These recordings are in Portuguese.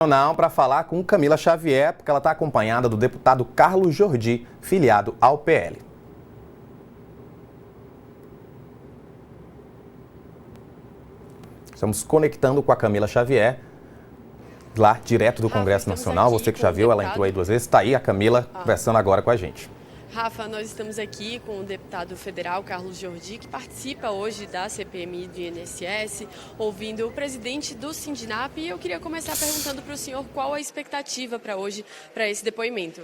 Para falar com Camila Xavier, porque ela está acompanhada do deputado Carlos Jordi, filiado ao PL. Estamos conectando com a Camila Xavier, lá direto do Congresso Nacional. Você que já viu, ela entrou aí 2 vezes. Está aí a Camila conversando agora com a gente. Rafa, nós estamos aqui com o deputado federal Carlos Jordi, que participa hoje da CPMI do INSS, ouvindo o presidente do Sindinap. E eu queria começar perguntando para o senhor qual a expectativa para hoje, para esse depoimento.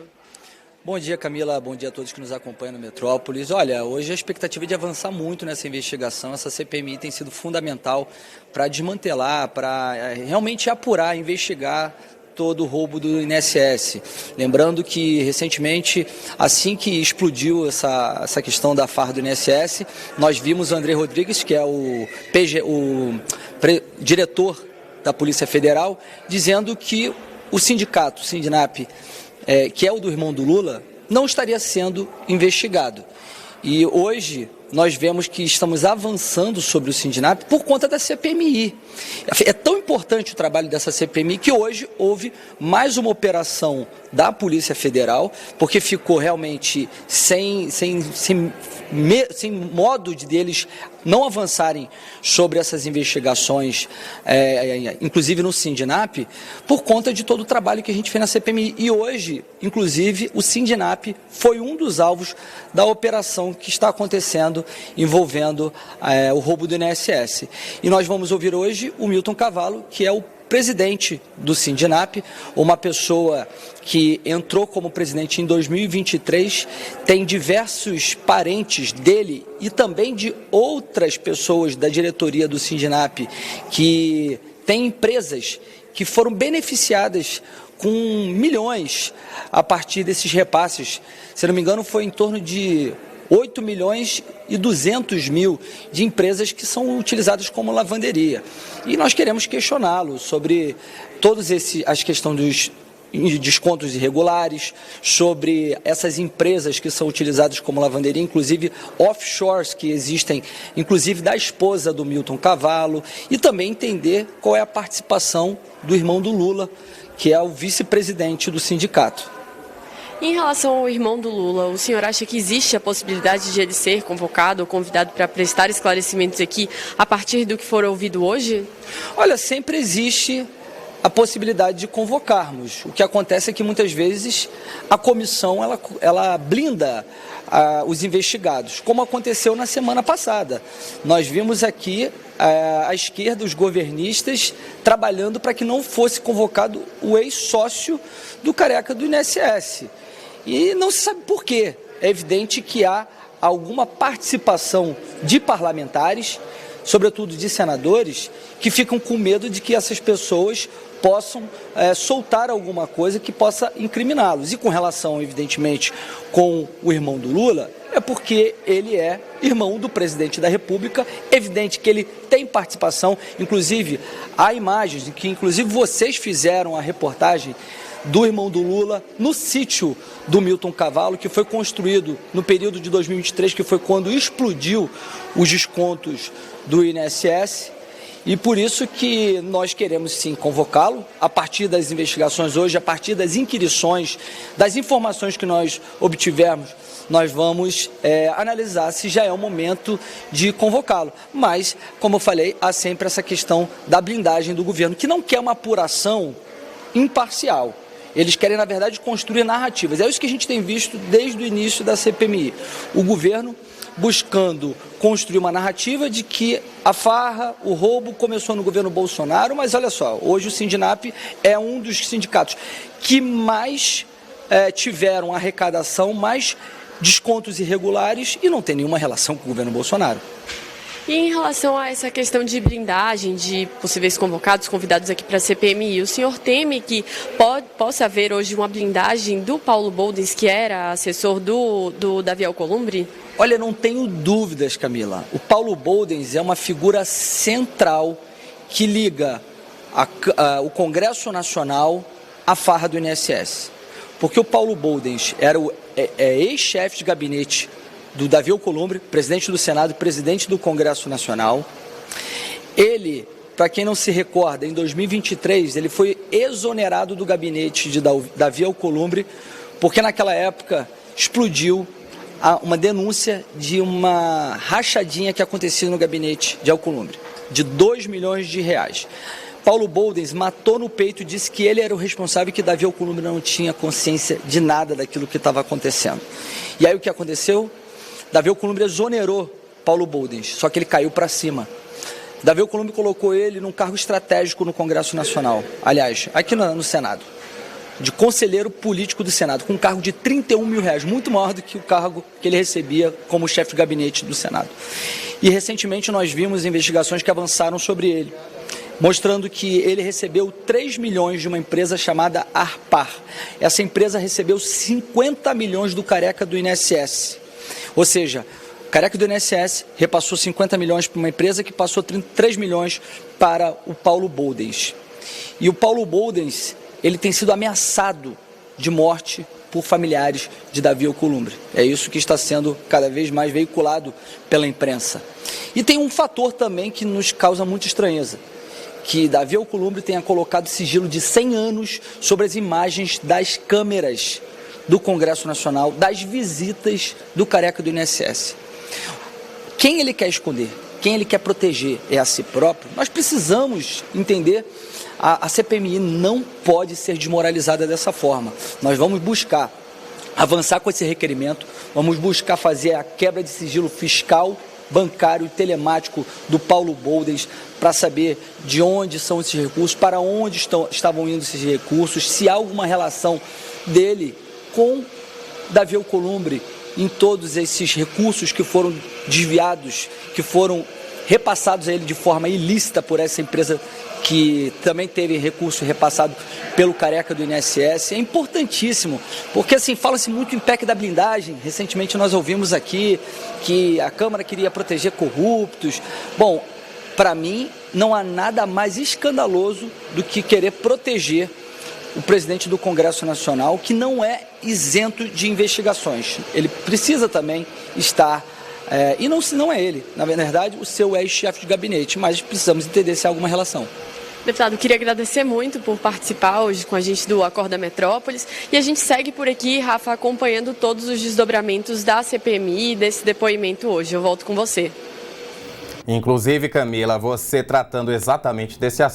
Bom dia, Camila. Bom dia a todos que nos acompanham no Metrópolis. Olha, hoje a expectativa é de avançar muito nessa investigação. Essa CPMI tem sido fundamental para desmantelar, para realmente apurar, investigar todo o roubo do INSS. Lembrando que, recentemente, assim que explodiu essa questão da farra do INSS, nós vimos o André Rodrigues, que é o diretor da Polícia Federal, dizendo que o sindicato, o Sindinap, que é o do irmão do Lula, não estaria sendo investigado. E hoje nós vemos que estamos avançando sobre o Sindinap por conta da CPMI. É tão importante o trabalho dessa CPMI que hoje houve mais uma operação da Polícia Federal, porque ficou realmente sem modo de deles não avançarem sobre essas investigações, inclusive no Sindinap, por conta de todo o trabalho que a gente fez na CPMI. E hoje, inclusive, o Sindinap foi um dos alvos da operação que está acontecendo envolvendo o roubo do INSS. E nós vamos ouvir hoje o Milton Cavallo, que é o presidente do Sindinap, uma pessoa que entrou como presidente em 2023, tem diversos parentes dele e também de outras pessoas da diretoria do Sindinap que têm empresas que foram beneficiadas com milhões a partir desses repasses. Se não me engano, foi em torno de 8 milhões e 200 mil de empresas que são utilizadas como lavanderia. E nós queremos questioná-lo sobre as questões dos descontos irregulares, sobre essas empresas que são utilizadas como lavanderia, inclusive offshores que existem, inclusive da esposa do Milton Cavallo, e também entender qual é a participação do irmão do Lula, que é o vice-presidente do sindicato. Em relação ao irmão do Lula, o senhor acha que existe a possibilidade de ele ser convocado ou convidado para prestar esclarecimentos aqui a partir do que for ouvido hoje? Olha, sempre existe a possibilidade de convocarmos. O que acontece é que muitas vezes a comissão ela blinda os investigados, como aconteceu na semana passada. Nós vimos aqui a esquerda, os governistas, trabalhando para que não fosse convocado o ex-sócio do careca do INSS. E não se sabe por quê. É evidente que há alguma participação de parlamentares, sobretudo de senadores, que ficam com medo de que essas pessoas possam soltar alguma coisa que possa incriminá-los. E com relação, evidentemente, com o irmão do Lula, é porque ele é irmão do presidente da República, evidente que ele tem participação, inclusive há imagens de que inclusive vocês fizeram a reportagem do irmão do Lula no sítio do Milton Cavallo, que foi construído no período de 2023, que foi quando explodiu os descontos do INSS. E por isso que nós queremos sim convocá-lo, a partir das investigações hoje, a partir das inquirições, das informações que nós obtivermos, nós vamos analisar se já é o momento de convocá-lo. Mas, como eu falei, há sempre essa questão da blindagem do governo, que não quer uma apuração imparcial. Eles querem, na verdade, construir narrativas. É isso que a gente tem visto desde o início da CPMI. O governo buscando construir uma narrativa de que a farra, o roubo começou no governo Bolsonaro, mas olha só, hoje o Sindinap é um dos sindicatos que mais tiveram arrecadação, mais descontos irregulares e não tem nenhuma relação com o governo Bolsonaro. E em relação a essa questão de blindagem, de possíveis convidados aqui para a CPMI, o senhor teme que possa haver hoje uma blindagem do Paulo Boldens, que era assessor do Davi Alcolumbre? Olha, não tenho dúvidas, Camila. O Paulo Boldens é uma figura central que liga o Congresso Nacional à farra do INSS. Porque o Paulo Boldens era ex-chefe de gabinete do Davi Alcolumbre, presidente do Senado e presidente do Congresso Nacional. Ele para quem não se recorda, em 2023 ele foi exonerado do gabinete de Davi Alcolumbre, porque naquela época explodiu uma denúncia de uma rachadinha que acontecia no gabinete de Alcolumbre, de R$2 milhões. Paulo Boldens matou no peito e disse que ele era o responsável e que Davi Alcolumbre não tinha consciência de nada daquilo que estava acontecendo. E aí o que aconteceu? Davi Alcolumbre exonerou Paulo Boldens, só que ele caiu para cima. Davi Alcolumbre colocou ele num cargo estratégico no Congresso Nacional, aliás, aqui no Senado, de conselheiro político do Senado, com um cargo de R$31 mil, muito maior do que o cargo que ele recebia como chefe de gabinete do Senado. E recentemente nós vimos investigações que avançaram sobre ele, mostrando que ele recebeu 3 milhões de uma empresa chamada Arpar. Essa empresa recebeu 50 milhões do Careca do INSS. Ou seja, o Careca do INSS repassou 50 milhões para uma empresa que passou 3 milhões para o Paulo Boldens. E o Paulo Boldens, ele tem sido ameaçado de morte por familiares de Davi Alcolumbre. É isso que está sendo cada vez mais veiculado pela imprensa. E tem um fator também que nos causa muita estranheza, que Davi Alcolumbre tenha colocado sigilo de 100 anos sobre as imagens das câmeras do Congresso Nacional, das visitas do Careca do INSS. Quem ele quer esconder, quem ele quer proteger é a si próprio. Nós precisamos entender, a CPMI não pode ser desmoralizada dessa forma. Nós vamos buscar avançar com esse requerimento, vamos buscar fazer a quebra de sigilo fiscal, bancário e telemático do Paulo Boldens para saber de onde são esses recursos, para onde estavam indo esses recursos, se há alguma relação dele com Davi Alcolumbre em todos esses recursos que foram desviados, que foram repassados a ele de forma ilícita por essa empresa que também teve recurso repassado pelo Careca do INSS. É importantíssimo, porque assim, fala-se muito em PEC da blindagem. Recentemente nós ouvimos aqui que a Câmara queria proteger corruptos. Bom, para mim não há nada mais escandaloso do que querer proteger o presidente do Congresso Nacional, que não é isento de investigações. Ele precisa também estar, e não é ele, na verdade, o seu ex-chefe de gabinete, mas precisamos entender se há alguma relação. Deputado, queria agradecer muito por participar hoje com a gente do Acorda Metrópolis. E a gente segue por aqui, Rafa, acompanhando todos os desdobramentos da CPMI e desse depoimento hoje. Eu volto com você. Inclusive, Camila, você tratando exatamente desse assunto.